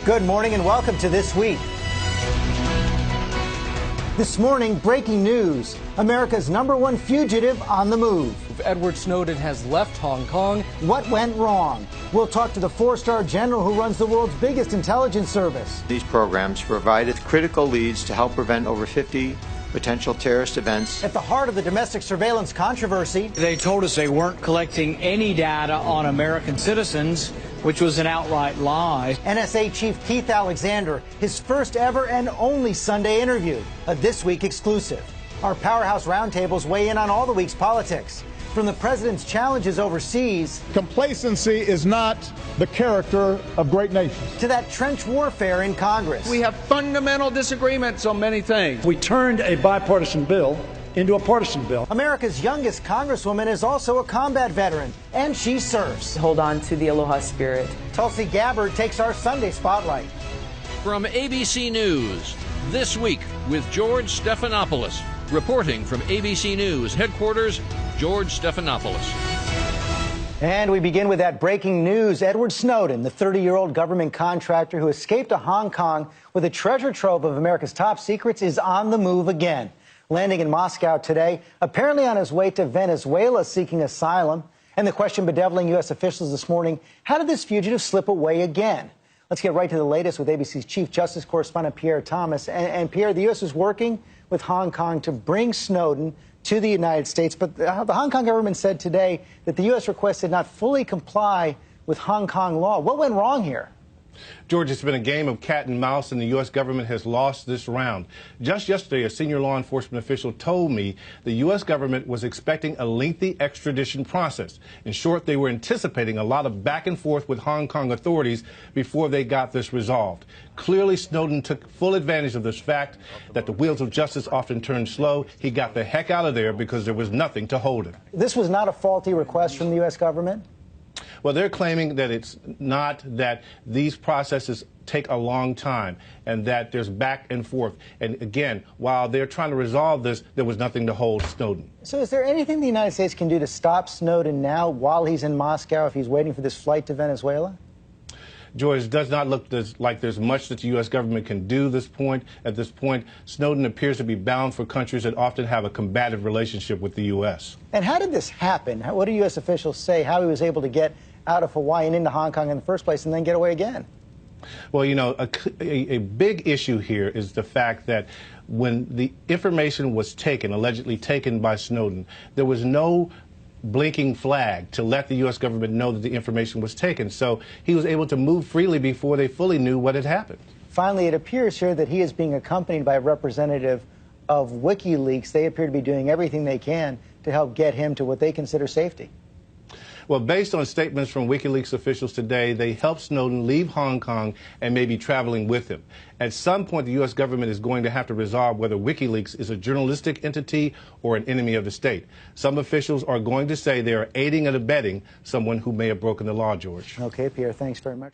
Good morning and welcome to This Week. This morning, breaking news. America's #1 fugitive on the move. Edward Snowden has left Hong Kong. What went wrong? We'll talk to the 4-star general who runs the world's biggest intelligence service. These programs provided critical leads to help prevent over 50 potential terrorist events. At the heart of the domestic surveillance controversy. They told us they weren't collecting any data on American citizens, which was an outright lie. NSA Chief Keith Alexander, his first ever and only Sunday interview, a This Week exclusive. Our Powerhouse Roundtables weigh in on all the week's politics. From the president's challenges overseas. Complacency is not the character of great nations. To that trench warfare in Congress. We have fundamental disagreements on many things. We turned a bipartisan bill into a partisan bill. America's youngest congresswoman is also a combat veteran, and she surfs. Hold on to the aloha spirit. Tulsi Gabbard takes our Sunday spotlight. From ABC News, This Week with George Stephanopoulos. Reporting from ABC News headquarters, George Stephanopoulos. And we begin with that breaking news. Edward Snowden, the 30-year-old government contractor who escaped to Hong Kong with a treasure trove of America's top secrets, is on the move again. Landing in Moscow today, apparently on his way to Venezuela seeking asylum. And the question bedeviling U.S. officials this morning, how did this fugitive slip away again? Let's get right to the latest with ABC's Chief Justice Correspondent Pierre Thomas. And Pierre, the U.S. is working with Hong Kong to bring Snowden to the United States. But the Hong Kong government said today that the U.S. request did not fully comply with Hong Kong law. What went wrong here? George, it's been a game of cat and mouse, and the U.S. government has lost this round. Just yesterday, a senior law enforcement official told me the U.S. government was expecting a lengthy extradition process. In short, they were anticipating a lot of back and forth with Hong Kong authorities before they got this resolved. Clearly, Snowden took full advantage of this fact that the wheels of justice often turn slow. He got the heck out of there because there was nothing to hold him. This was not a faulty request from the U.S. government? Well, they're claiming that it's not, that these processes take a long time and that there's back and forth. And again, while they're trying to resolve this, there was nothing to hold Snowden. So is there anything the United States can do to stop Snowden now while he's in Moscow if he's waiting for this flight to Venezuela? George, it does not look like there's much that the U.S. government can do at this point. Snowden appears to be bound for countries that often have a combative relationship with the U.S. And how did this happen? What do U.S. officials say how he was able to get out of Hawaii and into Hong Kong in the first place and then get away again? Well, you know, a big issue here is the fact that when the information was taken, allegedly taken by Snowden, there was no blinking flag to let the U.S. government know that the information was taken. So he was able to move freely before they fully knew what had happened. Finally, it appears here that he is being accompanied by a representative of WikiLeaks. They appear to be doing everything they can to help get him to what they consider safety. Well, based on statements from WikiLeaks officials today, they helped Snowden leave Hong Kong and may be traveling with him. At some point, the U.S. government is going to have to resolve whether WikiLeaks is a journalistic entity or an enemy of the state. Some officials are going to say they are aiding and abetting someone who may have broken the law, George. Okay, Pierre, thanks very much.